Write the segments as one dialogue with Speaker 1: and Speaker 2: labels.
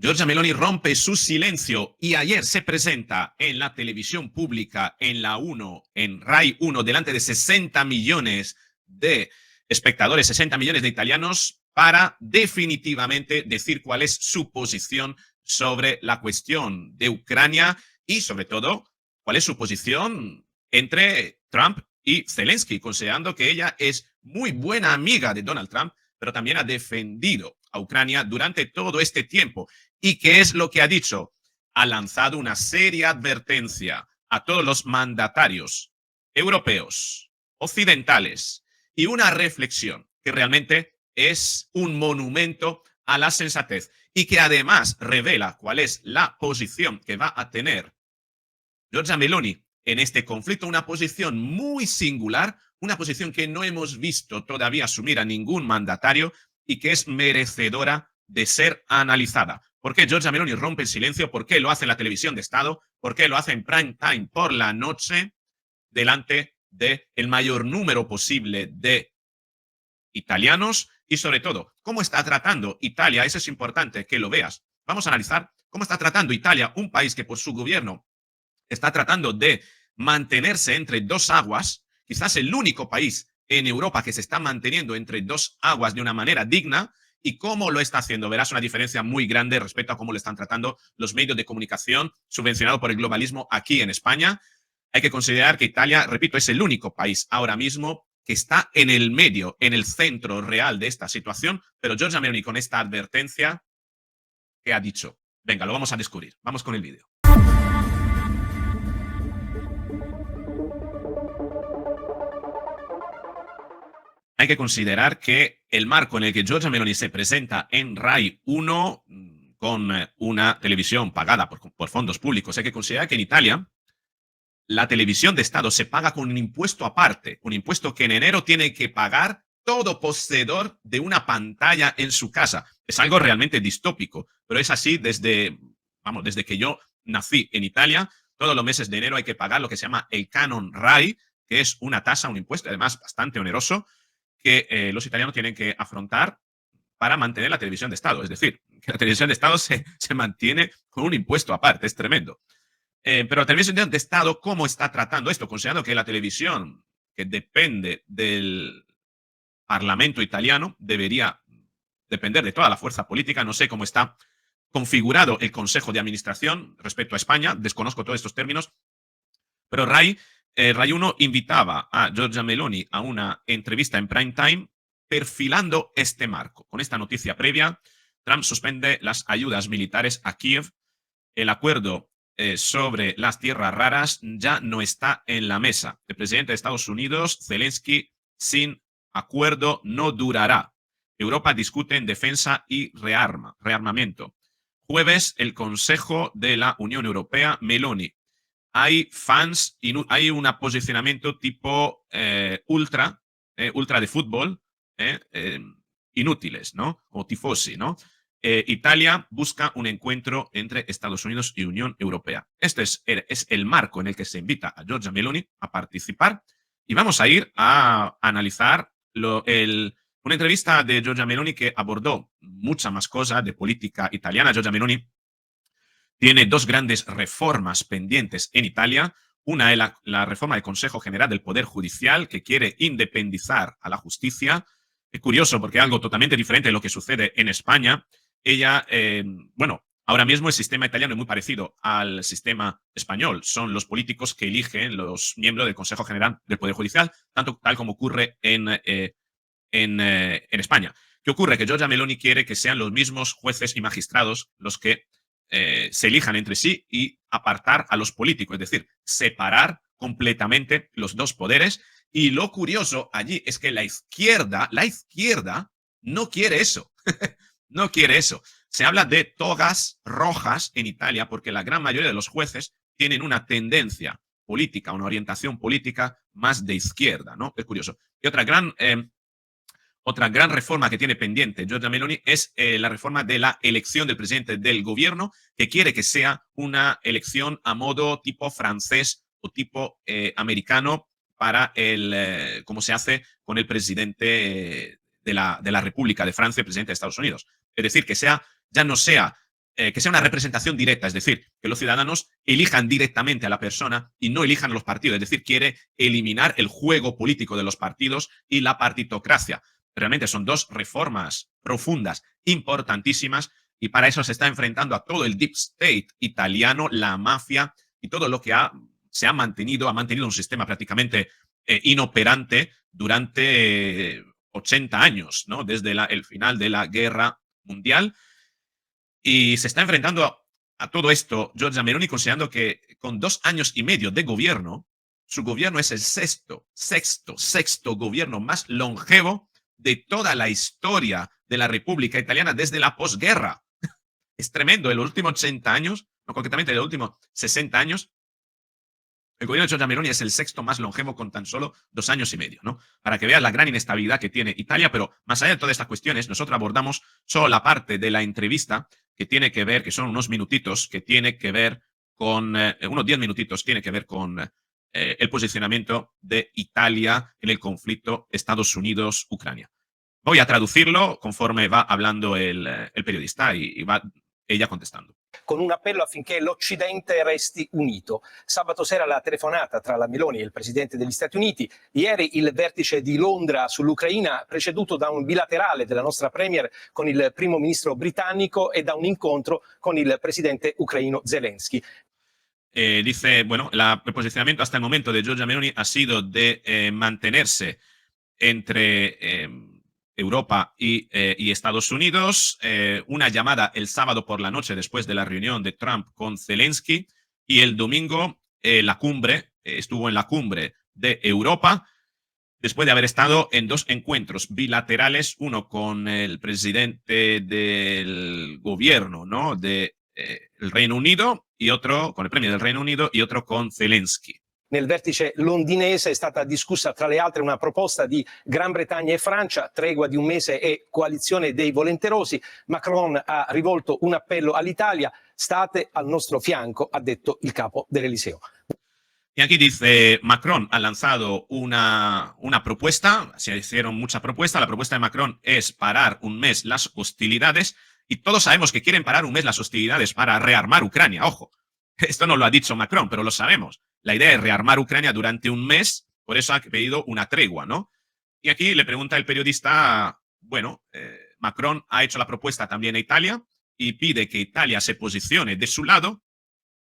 Speaker 1: Giorgia Meloni rompe su silencio y ayer se presenta en la televisión pública, en la 1, en RAI 1, delante de 60 millones de espectadores, 60 millones de italianos, para definitivamente decir cuál es su posición sobre la cuestión de Ucrania y, sobre todo, cuál es su posición entre Trump y Zelensky, considerando que ella es muy buena amiga de Donald Trump, pero también ha defendido a Ucrania durante todo este tiempo. ¿Y qué es lo que ha dicho? Ha lanzado una seria advertencia a todos los mandatarios europeos, occidentales, y una reflexión que realmente es un monumento a la sensatez y que además revela cuál es la posición que va a tener Giorgia Meloni en este conflicto, una posición muy singular, una posición que no hemos visto todavía asumir a ningún mandatario y que es merecedora de ser analizada. ¿Por qué Giorgia Meloni rompe el silencio? ¿Por qué lo hace en la televisión de Estado? ¿Por qué lo hace en prime time por la noche delante del mayor número posible de italianos? Y sobre todo, ¿cómo está tratando Italia? Eso es importante que lo veas. Vamos a analizar cómo está tratando Italia, un país que por su gobierno está tratando de mantenerse entre dos aguas, quizás el único país en Europa que se está manteniendo entre dos aguas de una manera digna. ¿Y cómo lo está haciendo? Verás una diferencia muy grande respecto a cómo lo están tratando los medios de comunicación subvencionados por el globalismo aquí en España. Hay que considerar que Italia, repito, es el único país ahora mismo que está en el medio, en el centro real de esta situación, pero Giorgia Meloni con esta advertencia que ha dicho. Venga, lo vamos a descubrir. Vamos con el vídeo. Hay que considerar que el marco en el que Giorgia Meloni se presenta en RAI 1 con una televisión pagada por fondos públicos, hay que considerar que en Italia la televisión de Estado se paga con un impuesto aparte, un impuesto que en enero tiene que pagar todo poseedor de una pantalla en su casa. Es algo realmente distópico, pero es así desde que yo nací en Italia. Todos los meses de enero hay que pagar lo que se llama el canon RAI, que es una tasa, un impuesto, además bastante oneroso, que los italianos tienen que afrontar para mantener la televisión de Estado. Es decir, que la televisión de Estado se mantiene con un impuesto aparte, es tremendo. Pero la televisión de Estado, ¿cómo está tratando esto? Considerando que la televisión que depende del Parlamento italiano debería depender de toda la fuerza política. No sé cómo está configurado el Consejo de Administración respecto a España, desconozco todos estos términos, pero RAI 1 invitaba a Giorgia Meloni a una entrevista en prime time perfilando este marco. Con esta noticia previa, Trump suspende las ayudas militares a Kiev. El acuerdo sobre las tierras raras ya no está en la mesa. El presidente de Estados Unidos, Zelensky, sin acuerdo no durará. Europa discute en defensa y rearmamento. Jueves, el Consejo de la Unión Europea, Meloni. Hay fans, hay un posicionamiento tipo ultra de fútbol, inútiles, ¿no? O tifosi, ¿no? Italia busca un encuentro entre Estados Unidos y Unión Europea. Este es el marco en el que se invita a Giorgia Meloni a participar y vamos a ir a analizar una entrevista de Giorgia Meloni que abordó muchas más cosas de política italiana. Giorgia Meloni tiene dos grandes reformas pendientes en Italia. Una es la reforma del Consejo General del Poder Judicial, que quiere independizar a la justicia. Es curioso porque es algo totalmente diferente de lo que sucede en España. Ella, ahora mismo el sistema italiano es muy parecido al sistema español. Son los políticos que eligen los miembros del Consejo General del Poder Judicial, tal como ocurre en España. ¿Qué ocurre? Que Giorgia Meloni quiere que sean los mismos jueces y magistrados los que se elijan entre sí y apartar a los políticos, es decir, separar completamente los dos poderes. Y lo curioso allí es que la izquierda no quiere eso. No quiere eso. Se habla de togas rojas en Italia porque la gran mayoría de los jueces tienen una tendencia política, una orientación política más de izquierda, ¿no? Es curioso. Y otra gran reforma que tiene pendiente Giorgia Meloni es la reforma de la elección del presidente del gobierno, que quiere que sea una elección a modo tipo francés o tipo americano para como se hace con el presidente de la República de Francia, el presidente de Estados Unidos. Es decir, que ya no sea que sea una representación directa, es decir, que los ciudadanos elijan directamente a la persona y no elijan a los partidos, es decir, quiere eliminar el juego político de los partidos y la partitocracia. Realmente son dos reformas profundas, importantísimas, y para eso se está enfrentando a todo el deep state italiano, la mafia y todo lo que se ha mantenido un sistema prácticamente inoperante durante 80 años, ¿no? Desde el final de la Guerra Mundial. Y se está enfrentando a todo esto Giorgia Meloni, considerando que con 2 años y medio de gobierno, su gobierno es el sexto gobierno más longevo de toda la historia de la República Italiana desde la posguerra. Es tremendo, en los últimos 80 años, no concretamente en los últimos 60 años, el gobierno de Giorgia Meloni es el sexto más longevo con tan solo 2 años y medio, ¿no? Para que veas la gran inestabilidad que tiene Italia, pero más allá de todas estas cuestiones, nosotros abordamos solo la parte de la entrevista que tiene que ver, que son unos minutitos, que tiene que ver con, unos 10 minutitos, tiene que ver con el posicionamiento de Italia en el conflicto Estados Unidos-Ucrania. Voy a traducirlo conforme va hablando el periodista y va ella contestando.
Speaker 2: Con un appello affinché l'Occidente resti unito. Sabato sera la telefonata tra la Meloni e il Presidente degli Stati Uniti, ieri il vertice di Londra sull'Ucraina, preceduto da un bilaterale della nostra Premier con il primo ministro britannico e da un incontro con il Presidente ucraino Zelensky.
Speaker 1: Dice, bueno, el posicionamiento hasta el momento de Giorgia Meloni ha sido de mantenerse entre Europa y Estados Unidos, una llamada el sábado por la noche después de la reunión de Trump con Zelensky, y el domingo la cumbre, estuvo en la cumbre de Europa, después de haber estado en 2 encuentros bilaterales, uno con el presidente del gobierno, ¿no?, de el Reino Unido, y otro con el premier del Reino Unido, y otro con Zelensky.
Speaker 2: Nel vertice londinese è stata discussa tra le altre una proposta di Gran Bretagna e Francia, tregua di un mese e coalizione dei volenterosi. Macron ha rivolto un appello all'Italia: state al nostro fianco, ha detto il capo dell'Eliseo.
Speaker 1: Y aquí dice, Macron ha lanzado una propuesta, se hicieron muchas propuestas, la propuesta de Macron es parar un mes las hostilidades, y todos sabemos que quieren parar un mes las hostilidades para rearmar Ucrania, ojo, esto no lo ha dicho Macron, pero lo sabemos. La idea es rearmar Ucrania durante un mes, por eso ha pedido una tregua, ¿no? Y aquí le pregunta el periodista, bueno, Macron ha hecho la propuesta también a Italia y pide que Italia se posicione de su lado,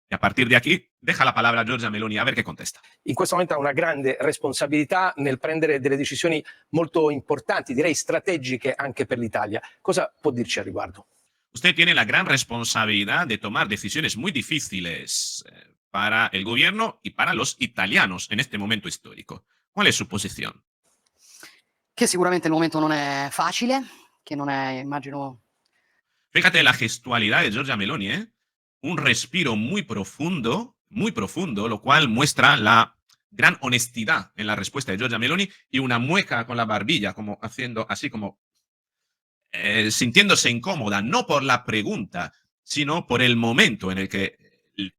Speaker 1: y a partir de aquí deja la palabra a Giorgia Meloni a ver qué contesta.
Speaker 2: In questo momento ha una grande responsabilità nel prendere delle decisioni molto importanti, direi strategiche anche per l'Italia. Cosa può dirci al riguardo?
Speaker 1: Usted tiene la gran responsabilidad de tomar decisiones muy difíciles para el gobierno y para los italianos en este momento histórico. ¿Cuál es su posición?
Speaker 3: Che sicuramente il momento non è facile, che non è, immagino...
Speaker 1: Fíjate la gestualidad de Giorgia Meloni, ¿eh? Un respiro muy profundo, lo cual muestra la gran honestidad en la respuesta de Giorgia Meloni, y una mueca con la barbilla, como haciendo así como sintiéndose incómoda, no por la pregunta, sino por el momento en el que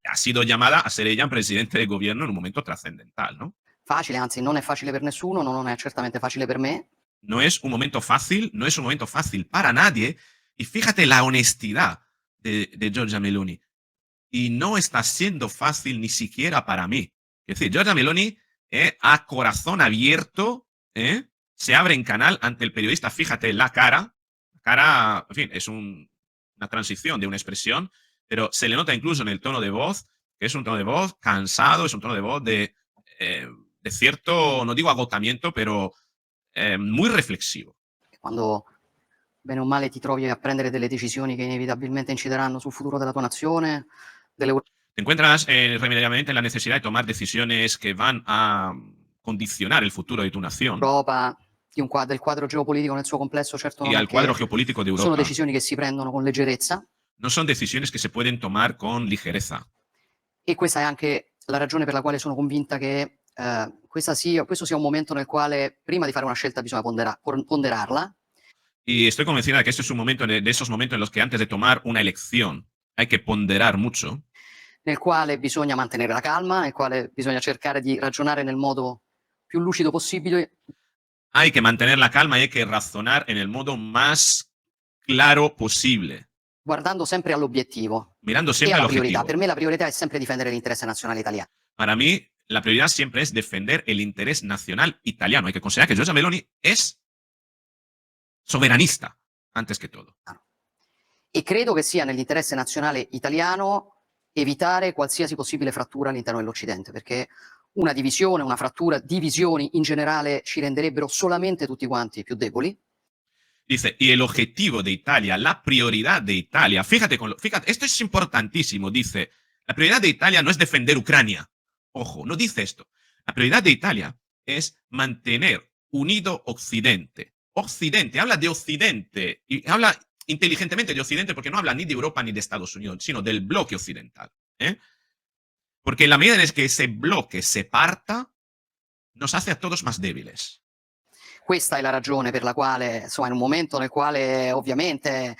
Speaker 1: ha sido llamada a ser ella presidente del gobierno en un momento trascendental, ¿no?
Speaker 3: Facile, anzi non è facile per nessuno, non è certamente facile per me.
Speaker 1: No es un momento fácil, no es un momento fácil para nadie, y fíjate la honestidad de Giorgia Meloni. Y no está siendo fácil ni siquiera para mí. Es decir, Giorgia Meloni a corazón abierto se abre en canal ante el periodista. Fíjate la cara, en fin, es una transición de una expresión, pero se le nota incluso en el tono de voz, que es un tono de voz cansado, es un tono de voz de cierto, no digo agotamiento, pero muy reflexivo.
Speaker 3: Quando bene o male ti trovi a prendere delle decisioni che inevitabilmente incideranno sul futuro della tua nazione, dell'Europa.
Speaker 1: Te encuentras irremediablemente en la necesidad de tomar decisiones que van a condicionar el futuro de tu nación.
Speaker 3: Del quadro geopolitico nel suo complesso, certo
Speaker 1: y
Speaker 3: non
Speaker 1: al
Speaker 3: è che
Speaker 1: cuadro geopolítico de
Speaker 3: sono
Speaker 1: Europa.
Speaker 3: decisioni che si prendono con leggerezza,
Speaker 1: No son decisiones que se pueden tomar con ligereza.
Speaker 3: e questa è anche la ragione per la quale sono convinta che questo sia un momento nel quale prima di fare una scelta bisogna ponderarla.
Speaker 1: Y estoy convencida de que este es un momento de esos momentos en los que antes de tomar una elección hay que ponderar mucho,
Speaker 3: nel quale bisogna mantenere la calma, nel quale bisogna cercare di ragionare nel modo più lucido possibile.
Speaker 1: hay que mantener la calma y hay que razonar en el modo más claro posible.
Speaker 3: guardando sempre all'obiettivo
Speaker 1: mirando
Speaker 3: e
Speaker 1: siempre al
Speaker 3: alla priorità.
Speaker 1: objetivo.
Speaker 3: Per me la priorità è sempre difendere l'interesse nazionale italiano.
Speaker 1: Para mí, la prioridad siempre es defender el interés nacional italiano. Hay que considerar que Giorgia Meloni es soberanista, antes que todo.
Speaker 3: E credo che sia nell'interesse nazionale italiano evitare qualsiasi possibile frattura all'interno dell'Occidente, perché una divisione, una frattura, divisioni in generale ci renderebbero solamente tutti quanti più deboli.
Speaker 1: Dice, y el objetivo de Italia, la prioridad de Italia, fíjate, fíjate, esto es importantísimo, dice, la prioridad de Italia no es defender Ucrania. Ojo, no dice esto. La prioridad de Italia es mantener unido Occidente. Occidente, habla de Occidente, y habla inteligentemente de Occidente porque no habla ni de Europa ni de Estados Unidos, sino del bloque occidental. Porque en la medida en que ese bloque se parta, nos hace a todos más débiles.
Speaker 3: Questa è la ragione per la quale, insomma, in un momento nel quale ovviamente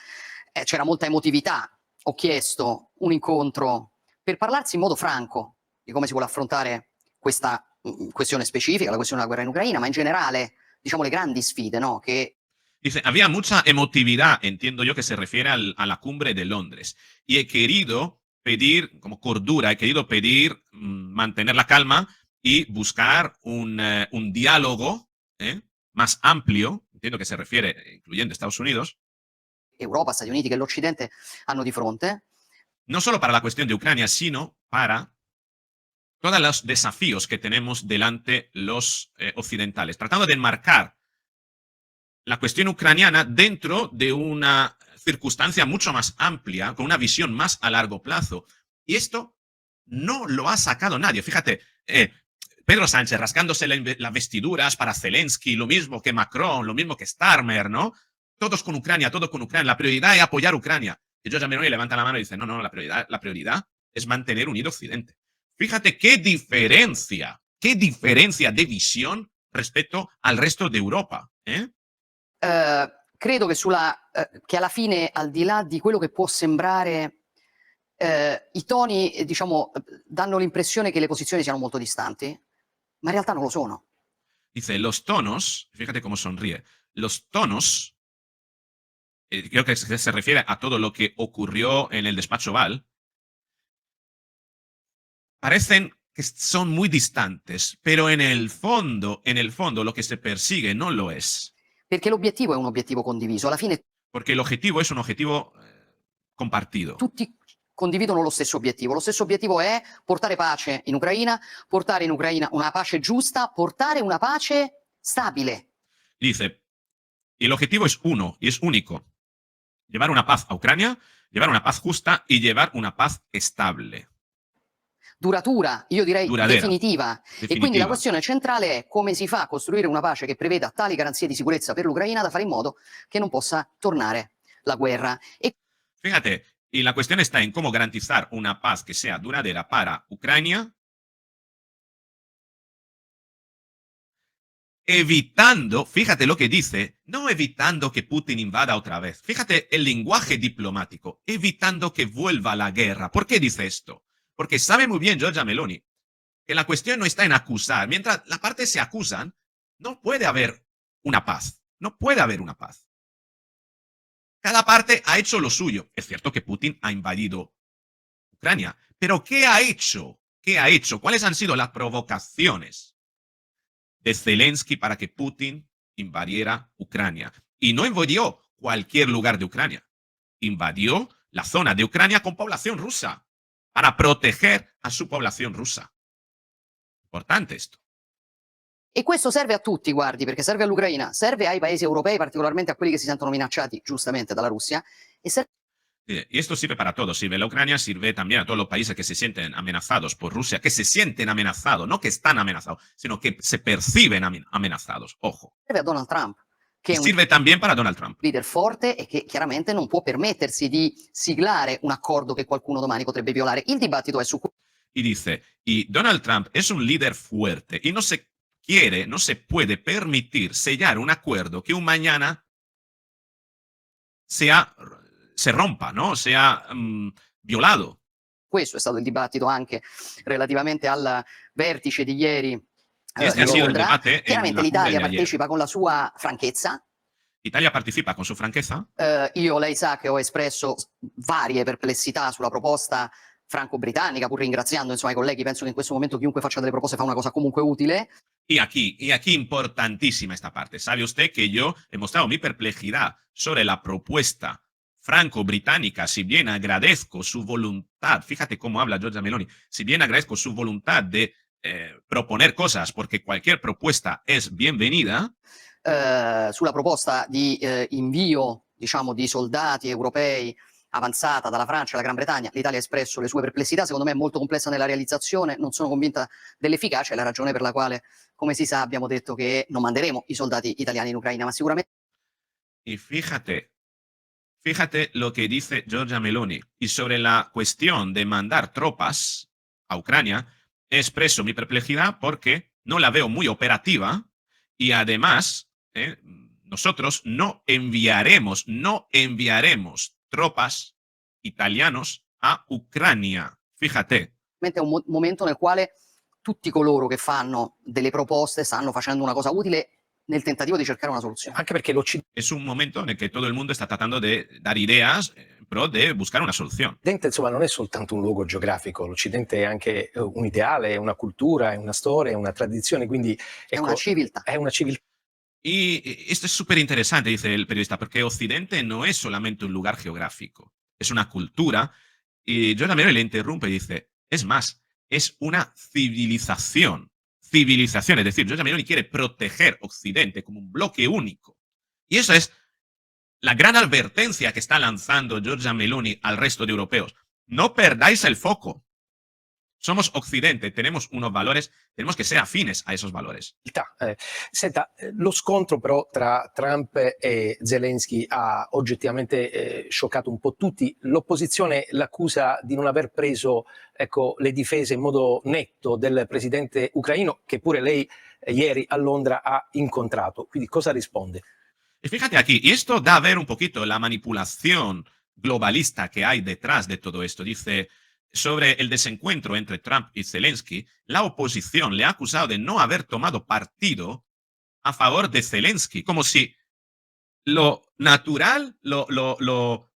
Speaker 3: c'era molta emotività, ho chiesto un incontro per parlarsi in modo franco di come si vuole affrontare questa questione specifica, la questione della guerra in Ucraina, ma in generale, diciamo, le grandi sfide, no? Che
Speaker 1: Dice, había mucha emotividad, entiendo yo que se refiere a la cumbre de Londres. Y he querido pedir, como cordura, he querido pedir mantener la calma y buscar un diálogo más amplio, entiendo que se refiere, incluyendo Estados Unidos.
Speaker 3: Europa, Stati Uniti, che l'Occidente hanno di fronte.
Speaker 1: No solo para la cuestión de Ucrania, sino para todos los desafíos que tenemos delante los occidentales, tratando de enmarcar la cuestión ucraniana dentro de una circunstancia mucho más amplia, con una visión más a largo plazo. Y esto no lo ha sacado nadie. Fíjate, Pedro Sánchez rascándose las vestiduras para Zelensky, lo mismo que Macron, lo mismo que Starmer, ¿no? Todos con Ucrania, todo con Ucrania. La prioridad es apoyar a Ucrania. Y Giorgia Meloni levanta la mano y dice, no, la prioridad es mantener unido Occidente. Fíjate qué diferencia de visión respecto al resto de Europa.
Speaker 3: Credo che alla fine, al di là di quello che può sembrare, i toni, diciamo, danno l'impressione che le posizioni siano molto distanti, ma in realtà non lo sono.
Speaker 1: Dice, los tonos, fíjate cómo sonríe, los tonos, creo que se refiere a todo lo que ocurrió en el despacho Oval, parecen que son muy distantes, pero en el fondo, lo que se persigue no lo es.
Speaker 3: Perché l'obiettivo è un obiettivo condiviso. Alla fine
Speaker 1: Porque el objetivo es un objetivo compartido.
Speaker 3: tutti condividono lo stesso obiettivo. Lo stesso obiettivo è portare pace in Ucraina, portare in Ucraina una pace giusta, portare una pace stabile.
Speaker 1: Dice, y el objetivo es uno y es único. Llevar una paz a Ucrania, llevar una paz justa y llevar una paz estable.
Speaker 3: Duratura, io direi
Speaker 1: Duradera.
Speaker 3: definitiva. E quindi la questione centrale è come si fa a costruire una pace che preveda tali garanzie di sicurezza per l'Ucraina da fare in modo che non possa tornare la guerra. E
Speaker 1: Fíjate, y la cuestión está en cómo garantizar una paz que sea duradera para Ucrania, evitando, fíjate lo que dice, no evitando que Putin invada otra vez. Fíjate el lenguaje diplomático, evitando que vuelva la guerra. ¿Por qué dice esto? Porque sabe muy bien Giorgia Meloni que la cuestión no está en acusar. Mientras las partes se acusan, no puede haber una paz. No puede haber una paz. Cada parte ha hecho lo suyo. Es cierto que Putin ha invadido Ucrania, pero ¿qué ha hecho? ¿Qué ha hecho? ¿Cuáles han sido las provocaciones de Zelensky para que Putin invadiera Ucrania? Y no invadió cualquier lugar de Ucrania. Invadió la zona de Ucrania con población rusa para proteger a su población rusa. Importante esto.
Speaker 3: E questo serve a tutti, guardi, perché serve all'Ucraina, serve ai paesi europei, particolarmente a quelli che si sentono minacciati giustamente dalla Russia, e serve
Speaker 1: Y esto sirve para todos. Sirve a la Ucrania, sirve también a todos los países que se sienten amenazados por Rusia, que se sienten amenazados, no que están amenazados, sino que se perciben amenazados. Ojo.
Speaker 3: a Donald Trump, che
Speaker 1: Y
Speaker 3: è un
Speaker 1: sirve también para Donald Trump.
Speaker 3: leader forte e che chiaramente non può permettersi di siglare un accordo che qualcuno domani potrebbe violare. Il dibattito è su
Speaker 1: Y dice, y Donald Trump es un líder fuerte y no se puede permitir sellar un acuerdo que un mañana se rompa, ¿no? Sea violado.
Speaker 3: questo è stato il dibattito anche relativamente al vertice di ieri
Speaker 1: Este
Speaker 3: di
Speaker 1: ha sido el
Speaker 3: Londra.
Speaker 1: debate en
Speaker 3: Chiaramente
Speaker 1: la cumbre
Speaker 3: l'Italia
Speaker 1: de ayer.
Speaker 3: partecipa con la sua franchezza,
Speaker 1: Italia participa con su franqueza.
Speaker 3: Io, lei sa che ho espresso varie perplessità sulla proposta franco-britannica, pur ringraziando insomma, i colleghi. Penso che in questo momento chiunque faccia delle proposte fa una cosa comunque utile.
Speaker 1: Y aquí importantísima esta parte. Sabe usted que yo he mostrado mi perplejidad sobre la propuesta franco-británica, si bien agradezco su voluntad, fíjate cómo habla Giorgia Meloni, si bien agradezco su voluntad de proponer cosas, porque cualquier propuesta es bienvenida.
Speaker 3: Sulla proposta di invio, diciamo, di soldati europei avanzata dalla Francia e dalla Gran Bretagna, l'Italia ha espresso le sue perplessità, secondo me è molto complessa nella realizzazione, non sono convinta dell'efficacia, è la ragione per la quale, come si sa, abbiamo detto che non manderemo i soldati italiani in Ucraina, ma sicuramente...
Speaker 1: Y fíjate lo que dice Giorgia Meloni. Y sobre la cuestión de mandar tropas a Ucrania, he expreso mi perplejidad porque no la veo muy operativa y además nosotros no enviaremos tropas italianos a Ucrania. Fíjate.
Speaker 3: È un momento nel quale tutti coloro che fanno delle proposte stanno facendo una cosa utile nel tentativo di cercare una soluzione.
Speaker 2: Anche perché l'Occidente,
Speaker 1: Es un momento en el que todo el mundo está tratando de dar ideas en pro de buscar una solución.
Speaker 2: insomma, non è soltanto un luogo geografico, l'Occidente è anche un ideale, è una cultura, è una storia, è una tradizione, quindi
Speaker 3: È una civiltà.
Speaker 2: È una civiltà.
Speaker 1: Y esto es súper interesante, dice el periodista, porque Occidente no es solamente un lugar geográfico, es una cultura. Y Giorgia Meloni le interrumpe y dice, es más, es una civilización. Civilización, es decir, Giorgia Meloni quiere proteger Occidente como un bloque único. Y eso es la gran advertencia que está lanzando Giorgia Meloni al resto de europeos. No perdáis el foco. Somos Occidente, tenemos unos valores, tenemos que ser afines a esos valores.
Speaker 2: Senta, lo scontro però tra Trump e Zelensky ha oggettivamente scioccato un po' tutti. L'opposizione l'accusa di non aver preso, ecco, le difese in modo netto del presidente ucraino, che pure lei ieri a Londra ha incontrato. Quindi cosa risponde?
Speaker 1: Y fíjate aquí, y esto da a ver un poquito la manipulación globalista que hay detrás de todo esto. Dice, sobre el desencuentro entre Trump y Zelensky, la oposición le ha acusado de no haber tomado partido a favor de Zelensky, como si lo natural, lo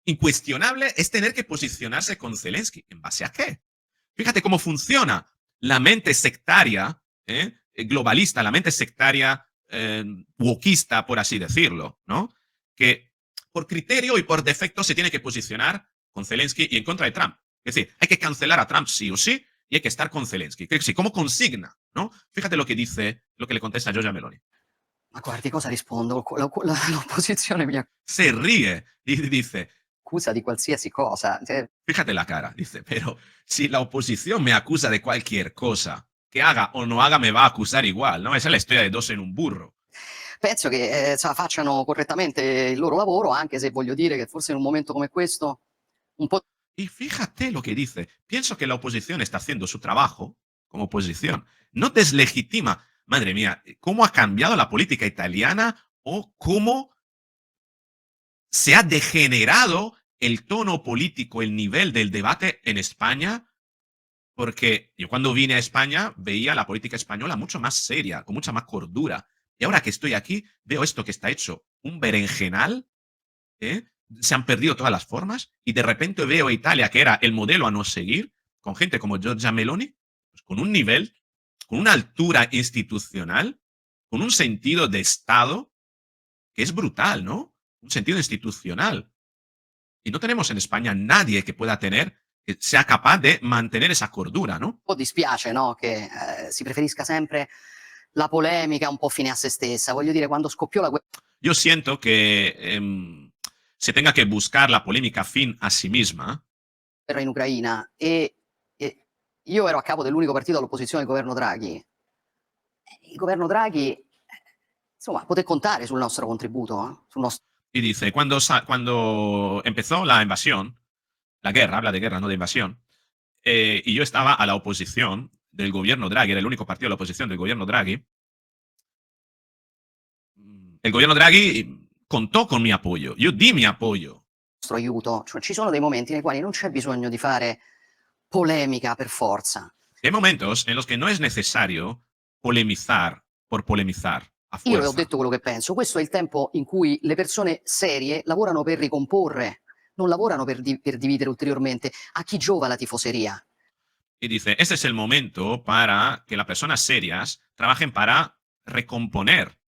Speaker 1: incuestionable es tener que posicionarse con Zelensky. ¿En base a qué? Fíjate cómo funciona la mente sectaria, globalista, la mente sectaria wokista, por así decirlo, ¿no? Que por criterio y por defecto se tiene que posicionar con Zelensky y en contra de Trump. Es decir, hay que cancelar a Trump sí o sí y hay que estar con Zelensky. Sí, como consigna, ¿no? Fíjate lo que dice, lo que le contesta Giorgia Meloni.
Speaker 3: Ma guardi, cosa rispondo? L'opposizione mi
Speaker 1: Se ríe y dice,
Speaker 3: accusa di qualsiasi cosa.
Speaker 1: fíjate la cara, dice, pero si la oposición me acusa de cualquier cosa, que haga o no haga, me va a acusar igual, ¿no? Esa es la historia de dos en un burro.
Speaker 3: Penso che insomma, facciano correttamente il loro lavoro, anche se voglio dire che forse in un momento come questo un po'...
Speaker 1: Y fíjate lo que dice. Pienso que la oposición está haciendo su trabajo como oposición. No deslegitima. Madre mía, ¿cómo ha cambiado la política italiana o cómo se ha degenerado el tono político, el nivel del debate en España? Porque yo cuando vine a España veía la política española mucho más seria, con mucha más cordura. Y ahora que estoy aquí, veo esto que está hecho un berenjenal, se han perdido todas las formas y de repente veo a Italia, que era el modelo a no seguir, con gente como Giorgia Meloni, pues con un nivel, con una altura institucional, con un sentido de Estado que es brutal, ¿no? Un sentido institucional. Y no tenemos en España nadie que pueda tener, que sea capaz de mantener esa cordura, ¿no?
Speaker 3: Un po' dispiace, no? Che si preferisca sempre la polemica un po' fine a se stessa. Voglio dire, quando scoppiò la guerra
Speaker 1: Yo siento que se tenga que buscar la polémica fin a sí misma.
Speaker 3: in Ucraina e io ero a capo dell'unico partito all'opposizione del governo Draghi. Il governo Draghi, insomma, poté contare sul nostro contributo, sul nostro...
Speaker 1: Y dice, cuando empezó la invasión, la guerra, habla de guerra, no de invasión, y yo estaba a la oposición del gobierno Draghi, era el único partido de la oposición del gobierno Draghi, el gobierno Draghi contò con mi apoyo, io di mi apoyo.
Speaker 3: nostro aiuto, cioè ci sono dei momenti nei quali non c'è bisogno di fare polemica per forza.
Speaker 1: Hay momentos en los que no es necesario polemizar por polemizar. a
Speaker 3: Io le ho
Speaker 1: fuerza.
Speaker 3: detto quello che penso. Questo è il tempo in cui le persone serie lavorano per ricomporre, non lavorano per dividere ulteriormente. A chi giova la tifoseria?
Speaker 1: Y dice, este es el momento para que las personas serias trabajen para recomponer.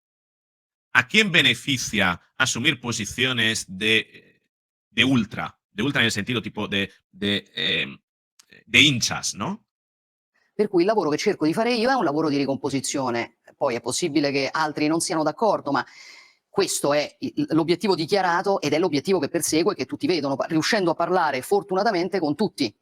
Speaker 1: ¿A quién beneficia asumir posiciones de ultra? De ultra en el sentido tipo de hinchas, ¿no?
Speaker 3: Per cui il lavoro che cerco di fare io è un lavoro di ricomposizione. Poi è possibile che altri non siano d'accordo, ma questo è l'obiettivo dichiarato ed è l'obiettivo che perseguo e che tutti vedono, riuscendo a parlare fortunatamente con tutti,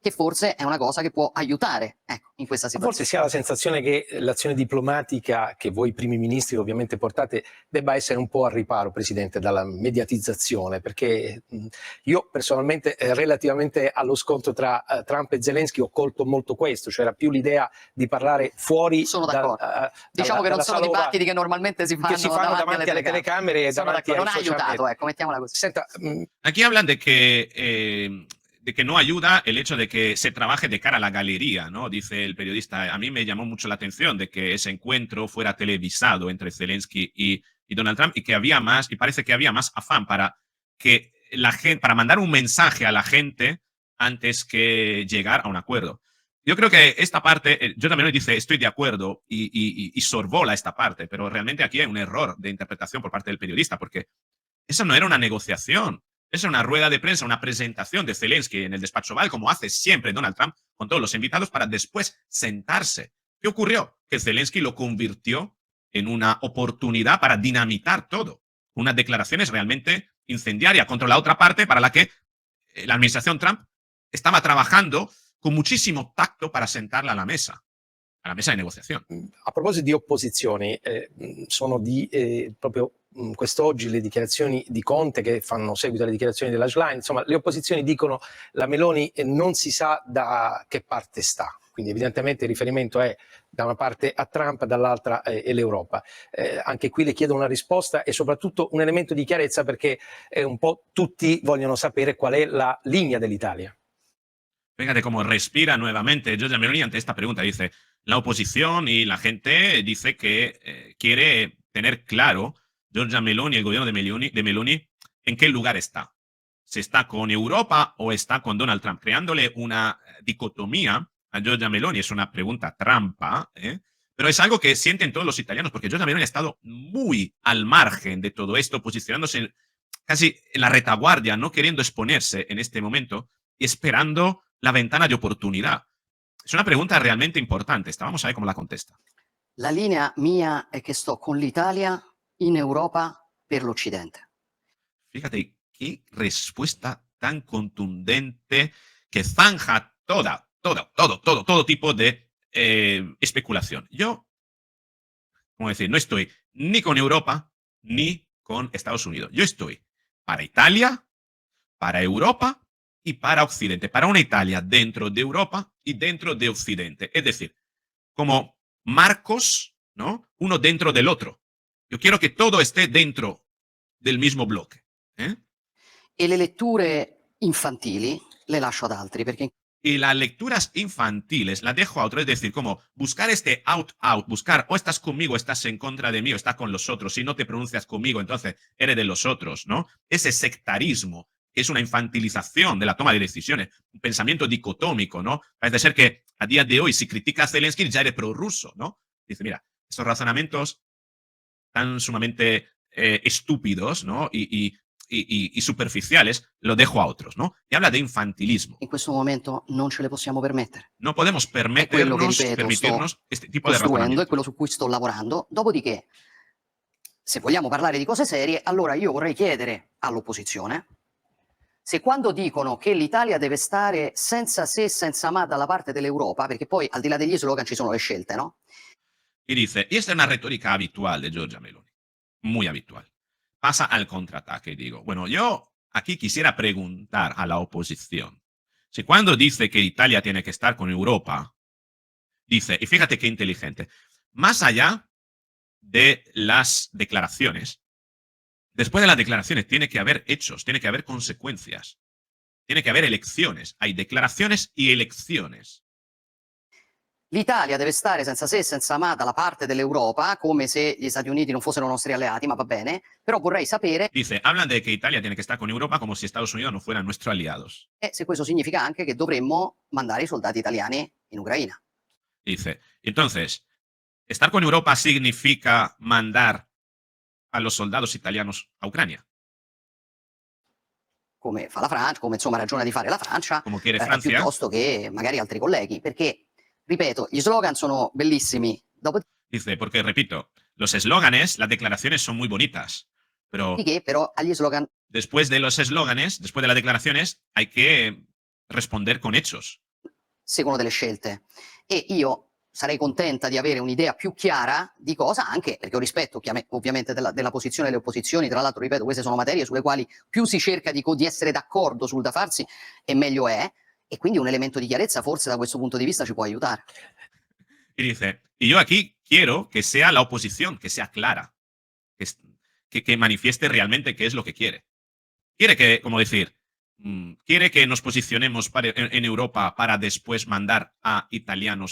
Speaker 3: che forse è una cosa che può aiutare, ecco, in questa
Speaker 2: A volte
Speaker 3: situazione.
Speaker 2: si ha la sensazione che l'azione diplomatica che voi primi ministri ovviamente portate debba essere un po' al riparo, Presidente, dalla mediatizzazione, perché io personalmente relativamente allo scontro tra Trump e Zelensky ho colto molto questo, cioè era più l'idea di parlare fuori
Speaker 3: Sono d'accordo. Diciamo che non sono
Speaker 2: sala ovale,
Speaker 3: dibattiti che normalmente si fanno
Speaker 2: davanti alle telecamere e
Speaker 3: Sono
Speaker 2: davanti ai
Speaker 3: d'accordo, non ha
Speaker 2: social
Speaker 3: aiutato,
Speaker 2: media.
Speaker 3: ecco, mettiamola così.
Speaker 2: Senta,
Speaker 1: Aquí hablan de que no ayuda el hecho de que se trabaje de cara a la galería, ¿no? Dice el periodista. A mí me llamó mucho la atención de que ese encuentro fuera televisado entre Zelensky y Donald Trump y que había más, y parece que había más afán para que la gente, para mandar un mensaje a la gente antes que llegar a un acuerdo. Yo creo que esta parte, yo también dice, estoy de acuerdo y sorbola esta parte, pero realmente aquí hay un error de interpretación por parte del periodista, porque eso no era una negociación. Es una rueda de prensa, una presentación de Zelensky en el despacho Oval, como hace siempre Donald Trump con todos los invitados, para después sentarse. ¿Qué ocurrió? Que Zelensky lo convirtió en una oportunidad para dinamitar todo. Unas declaraciones realmente incendiarias contra la otra parte, para la que la administración Trump estaba trabajando con muchísimo tacto para sentarla a la mesa di negoziazione.
Speaker 2: A proposito di opposizioni, sono di proprio quest'oggi le dichiarazioni di Conte che fanno seguito alle dichiarazioni della Schlein. Insomma, le opposizioni dicono la Meloni non si sa da che parte sta. Quindi evidentemente il riferimento è da una parte a Trump, dall'altra è l'Europa. Anche qui le chiedo una risposta e soprattutto un elemento di chiarezza, perché un po' tutti vogliono sapere qual è la linea dell'Italia.
Speaker 1: Fíjate cómo respira nuevamente Giorgia Meloni ante esta pregunta. Dice, la oposición y la gente dice que quiere tener claro Giorgia Meloni, el gobierno de Meloni, en qué lugar está. ¿Se está con Europa o está con Donald Trump? Creándole una dicotomía a Giorgia Meloni. Es una pregunta trampa, pero es algo que sienten todos los italianos, porque Giorgia Meloni ha estado muy al margen de todo esto, posicionándose casi en la retaguardia, no queriendo exponerse en este momento y esperando la ventana de oportunidad. Es una pregunta realmente importante. Vamos a ver cómo la contesta.
Speaker 3: La linea mia è che sto con l'Italia in Europa per l'Occidente.
Speaker 1: Fíjate qué respuesta tan contundente que zanja todo tipo de especulación. Yo, como decir, no estoy ni con Europa ni con Estados Unidos. Yo estoy para Italia, para Europa y para Occidente, para una Italia dentro de Europa y dentro de Occidente. Es decir, como marcos, ¿no? Uno dentro del otro. Yo quiero que todo esté dentro del mismo bloque.
Speaker 3: E le letture infantili le lascio ad altri, perché
Speaker 1: y las lecturas infantiles las dejo a otro, es decir, como buscar este out, buscar o estás conmigo, o estás en contra de mí, o estás con los otros, si no te pronuncias conmigo, entonces eres de los otros, ¿no? Ese sectarismo es una infantilización de la toma de decisiones, un pensamiento dicotómico, ¿no? Parece ser que a día de hoy, si criticas a Zelensky, ya eres prorruso, ¿no? Dice, mira, estos razonamientos tan sumamente estúpidos, ¿no? Y superficiales, lo dejo a otros, ¿no? Y habla de infantilismo.
Speaker 3: in questo momento non ce le possiamo permettere.
Speaker 1: No podemos
Speaker 3: È quello che, ripeto,
Speaker 1: permitirnos este tipo de
Speaker 3: costruendo, è
Speaker 1: razonamiento.
Speaker 3: quello su cui sto lavorando. Dopodiché, se vogliamo parlare di cose serie, allora io vorrei chiedere all'opposizione se quando dicono che l'Italia deve stare senza se, senza ma dalla parte dell'Europa, perché poi al di là degli slogan ci sono le scelte, no?
Speaker 1: Y dice, y esta es una retórica habitual de Giorgia Meloni, muy habitual. Pasa al contraataque y digo, bueno, yo aquí quisiera preguntar a la oposición, si cuando dice que Italia tiene que estar con Europa, dice, y fíjate qué inteligente, más allá de las declaraciones, después de las declaraciones tiene que haber hechos, tiene que haber consecuencias, tiene que haber elecciones. Hay declaraciones y elecciones.
Speaker 3: l'Italia deve stare senza se e senza ma dalla parte dell'Europa, come se gli Stati Uniti non fossero nostri alleati, ma va bene, però vorrei sapere
Speaker 1: Dice, hablan de que Italia tiene que estar con Europa como si Estados Unidos no fueran nuestros aliados.
Speaker 3: se questo significa anche che dovremmo mandare i soldati italiani in Ucraina.
Speaker 1: Dice, entonces, ¿estar con Europa significa mandar a los soldados italianos a Ucrania?
Speaker 3: Come fa la Francia, come insomma ragiona di fare la Francia,
Speaker 1: Como quiere Francia.
Speaker 3: piuttosto che magari altri colleghi, perché, ripeto, gli slogan sono bellissimi,
Speaker 1: Dice, porque repito, los eslóganes, las declaraciones son muy bonitas, pero
Speaker 3: dopodiché però agli slogan
Speaker 1: después de los eslóganes, después de las declaraciones, hay que responder con hechos.
Speaker 3: seguono delle scelte. E io sarei contenta di avere un'idea più chiara di cosa, anche perché ho rispetto ovviamente della posizione delle opposizioni, tra l'altro ripeto queste sono materie sulle quali più si cerca di essere d'accordo sul da farsi e meglio è, e quindi un elemento di chiarezza forse da questo punto di vista ci può aiutare.
Speaker 1: Y dice, y yo aquí quiero que sea la oposición, que sea clara, que manifieste realmente qué es lo que quiere. Quiere que, como decir, quiere que nos posicionemos en Europa para después mandar a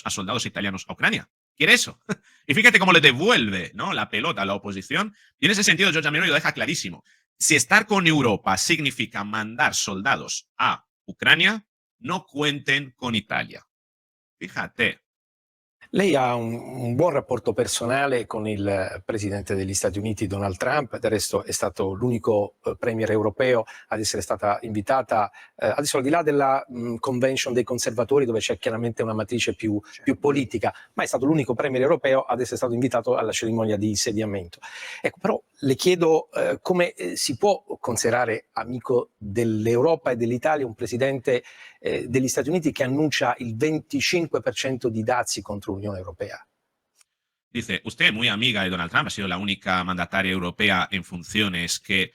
Speaker 1: soldados italianos a Ucrania. Quiere eso. Y fíjate cómo le devuelve, ¿no?, la pelota a la oposición. Y en ese sentido, Giorgia Meloni lo deja clarísimo. Si estar con Europa significa mandar soldados a Ucrania, no cuenten con Italia. Fíjate.
Speaker 2: Lei ha un buon rapporto personale con il presidente degli Stati Uniti, Donald Trump, del resto è stato l'unico premier europeo ad essere stata invitata, adesso al di là della convention dei conservatori dove c'è chiaramente una matrice più politica, ma è stato l'unico premier europeo ad essere stato invitato alla cerimonia di insediamento. Ecco, però le chiedo come si può considerare amico dell'Europa e dell'Italia un presidente degli Stati Uniti che annuncia il 25% di dazi contro l'Unione Europea.
Speaker 1: Dice, usted, muy amiga de Donald Trump, ha sido la única mandataria europea en funciones que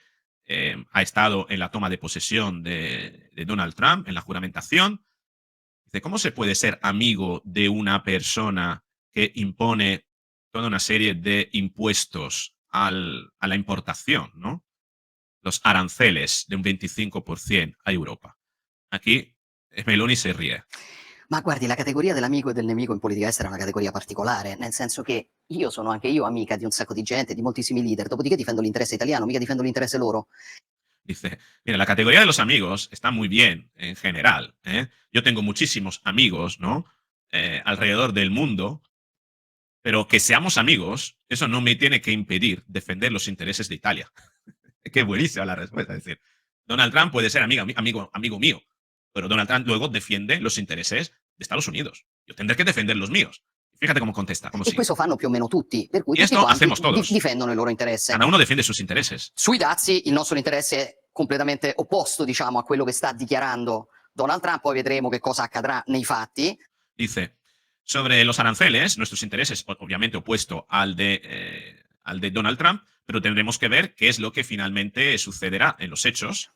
Speaker 1: ha estado en la toma de posesión de Donald Trump, en la juramentación. Dice, ¿cómo se puede ser amigo de una persona que impone toda una serie de impuestos a la importación, ¿no? Los aranceles de un 25% a Europa? Aquí Meloni se ríe.
Speaker 3: Ma guardi, la categoria dell'amico e del nemico in politica estera è una categoria particolare, nel senso che io sono anche io amica di un sacco di gente, di moltissimi leader, dopodiché difendo l'interesse italiano, mica difendo l'interesse loro.
Speaker 1: Dice, mira, la categoría de los amigos está muy bien en general. Yo tengo muchísimos amigos, ¿no?, alrededor del mundo, pero que seamos amigos, eso no me tiene que impedir defender los intereses de Italia. Qué buenísima la respuesta. Es decir, Donald Trump puede ser amigo mío, pero Donald Trump luego defiende los intereses de Estados Unidos. Yo tendré que defender los míos. Fíjate cómo contesta. Cómo
Speaker 3: E questo fanno più o meno tutti, per cui
Speaker 1: Y
Speaker 3: tutti
Speaker 1: esto
Speaker 3: quanti
Speaker 1: hacemos todos.
Speaker 3: difendono il loro interesse.
Speaker 1: Cada uno defiende sus intereses.
Speaker 3: Sui dazi il nostro interesse è completamente opposto, diciamo, a quello che sta dichiarando Donald Trump, poi vedremo che cosa accadrà nei fatti.
Speaker 1: Dice, sobre los aranceles, nuestros intereses, obviamente opuesto al de Donald Trump, pero tendremos que ver qué es lo que finalmente sucederá en los hechos.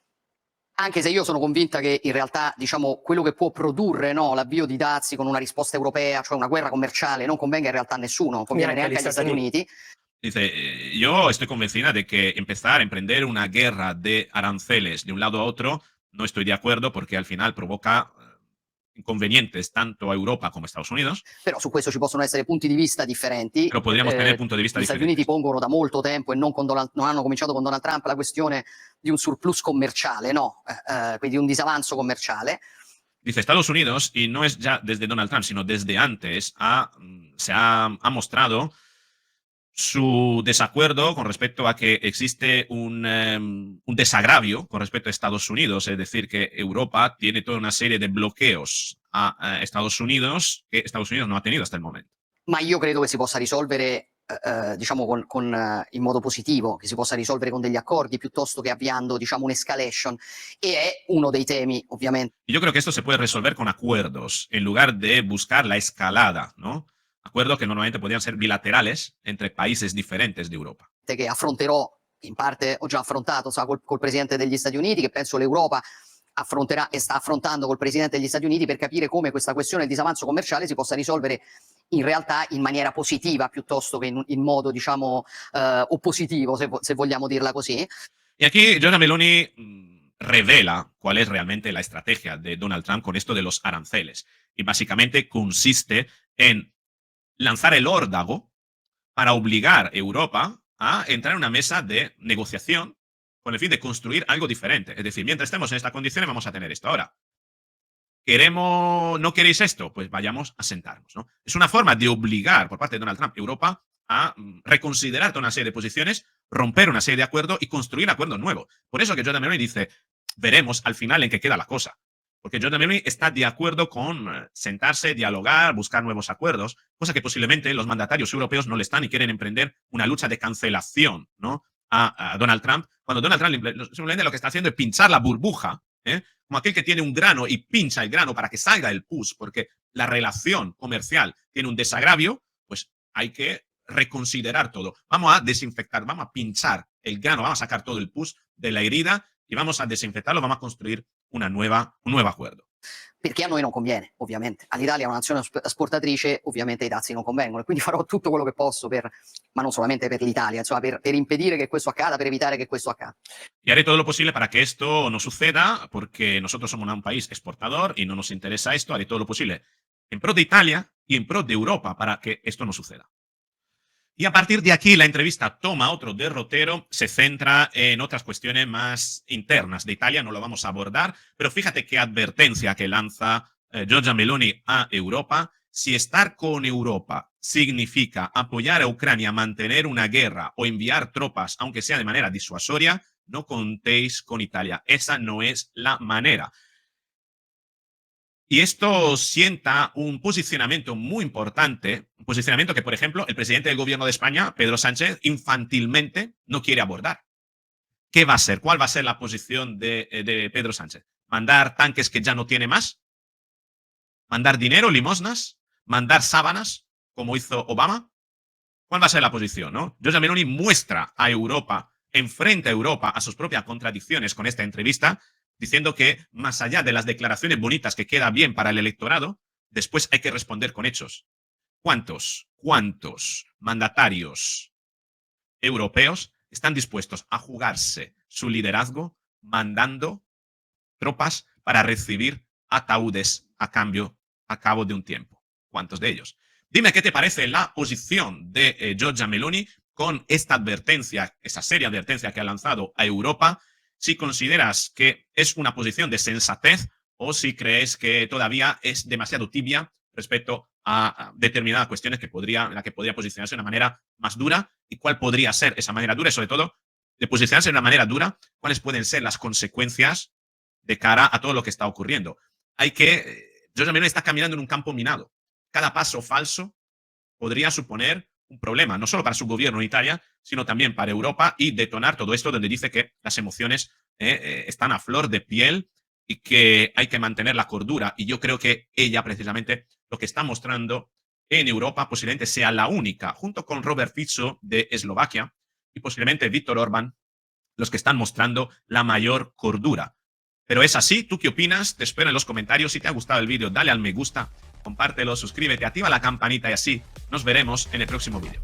Speaker 3: Anche se io sono convinta che in realtà, diciamo, quello che può produrre, no, l'avvio di dazi con una risposta europea, cioè una guerra commerciale, non convenga in realtà a nessuno, conviene neanche agli Stati Uniti.
Speaker 1: Dice, yo estoy convencida de que empezar a emprender una guerra de aranceles de un lado a otro, no estoy de acuerdo porque al final provoca inconvenientes tanto a Europa como a Estados Unidos.
Speaker 3: Però su questo ci possono essere punti di vista differenti.
Speaker 1: Pero podríamos tener puntos de vista
Speaker 3: Gli Stati
Speaker 1: diferentes.
Speaker 3: Uniti pongono da molto tempo e non hanno cominciato con Donald Trump la questione di un surplus commerciale, no? Quindi un disavanzo commerciale.
Speaker 1: Dice Estados Unidos, y no es ya desde Donald Trump, sino desde antes, se ha mostrado su desacuerdo con respecto a que existe un desagravio con respecto a Estados Unidos, es decir, que Europa tiene toda una serie de bloqueos a Estados Unidos que Estados Unidos no ha tenido hasta el momento.
Speaker 3: Ma io credo che si possa risolvere diciamo in modo positivo, che si possa risolvere con degli accordi piuttosto che avviando, diciamo, un'escalation, e è uno dei temi, ovviamente.
Speaker 1: Y yo creo que esto se puede resolver con acuerdos en lugar de buscar la escalada, ¿no? Acuerdos que normalmente podrían ser bilaterales entre países diferentes de Europa.
Speaker 3: Che affronterò, in parte ho già affrontato, col Presidente degli Stati Uniti, che penso l'Europa affronterà e sta affrontando col Presidente degli Stati Uniti per capire come questa questione del disavanzo commerciale si possa risolvere in realtà in maniera positiva piuttosto che in modo, diciamo, oppositivo, se vogliamo dirla così.
Speaker 1: Y aquí Giorgia Meloni revela cuál es realmente la estrategia de Donald Trump con esto de los aranceles. Y básicamente consiste en lanzar el órdago para obligar a Europa a entrar en una mesa de negociación con el fin de construir algo diferente. Es decir, mientras estemos en esta condición vamos a tener esto. Ahora, ¿no queréis esto? Pues vayamos a sentarnos, ¿no? Es una forma de obligar por parte de Donald Trump a Europa a reconsiderar toda una serie de posiciones, romper una serie de acuerdos y construir acuerdos nuevos. Por eso que Giorgia Meloni dice, veremos al final en qué queda la cosa. Porque Giorgia Meloni está de acuerdo con sentarse, dialogar, buscar nuevos acuerdos, cosa que posiblemente los mandatarios europeos no le están y quieren emprender una lucha de cancelación, ¿no?, a Donald Trump, cuando Donald Trump simplemente lo que está haciendo es pinchar la burbuja, como aquel que tiene un grano y pincha el grano para que salga el pus, porque la relación comercial tiene un desagravio, pues hay que reconsiderar todo. Vamos a desinfectar, vamos a pinchar el grano, vamos a sacar todo el pus de la herida y vamos a desinfectarlo, vamos a construir un nuevo acuerdo.
Speaker 3: Perché a noi non conviene, ovviamente. All'Italia è una nazione esportatrice, ovviamente i dazi non convengono e quindi farò tutto quello che posso ma non solamente per l'Italia, insomma, per impedire che questo accada, per evitare che questo accada.
Speaker 1: Y haré todo lo posible para que esto no suceda, porque nosotros somos un país exportador y no nos interesa esto. Haré todo lo posible en pro de Italia y en pro de Europa para que esto no suceda. Y a partir de aquí la entrevista toma otro derrotero, se centra en otras cuestiones más internas de Italia, no lo vamos a abordar, pero fíjate qué advertencia que lanza Giorgia Meloni a Europa. Si estar con Europa significa apoyar a Ucrania a mantener una guerra o enviar tropas, aunque sea de manera disuasoria, no contéis con Italia. Esa no es la manera. Y esto sienta un posicionamiento muy importante, un posicionamiento que, por ejemplo, el presidente del gobierno de España, Pedro Sánchez, infantilmente no quiere abordar. ¿Qué va a ser? ¿Cuál va a ser la posición de Pedro Sánchez? ¿Mandar tanques que ya no tiene más? ¿Mandar dinero, limosnas? ¿Mandar sábanas, como hizo Obama? ¿Cuál va a ser la posición, no? Giorgia Meloni muestra a Europa, enfrenta a Europa a sus propias contradicciones con esta entrevista, diciendo que más allá de las declaraciones bonitas que queda bien para el electorado, después hay que responder con hechos. ¿Cuántos mandatarios europeos están dispuestos a jugarse su liderazgo mandando tropas para recibir ataúdes a cabo de un tiempo? ¿Cuántos de ellos? Dime qué te parece la posición de Giorgia Meloni con esta advertencia, esa seria advertencia que ha lanzado a Europa, si consideras que es una posición de sensatez o si crees que todavía es demasiado tibia respecto a determinadas cuestiones en la que podría posicionarse de una manera más dura, y cuál podría ser esa manera dura y, sobre todo, de posicionarse de una manera dura, cuáles pueden ser las consecuencias de cara a todo lo que está ocurriendo. Giorgia Meloni está caminando en un campo minado. Cada paso falso podría suponer un problema, no solo para su gobierno en Italia, sino también para Europa, y detonar todo esto donde dice que las emociones están a flor de piel y que hay que mantener la cordura. Y yo creo que ella, precisamente, lo que está mostrando en Europa posiblemente sea la única, junto con Robert Fico de Eslovaquia y posiblemente Viktor Orbán, los que están mostrando la mayor cordura. Pero es así. ¿Tú qué opinas? Te espero en los comentarios. Si te ha gustado el vídeo, dale al me gusta, compártelo, suscríbete, activa la campanita y así nos veremos en el próximo vídeo.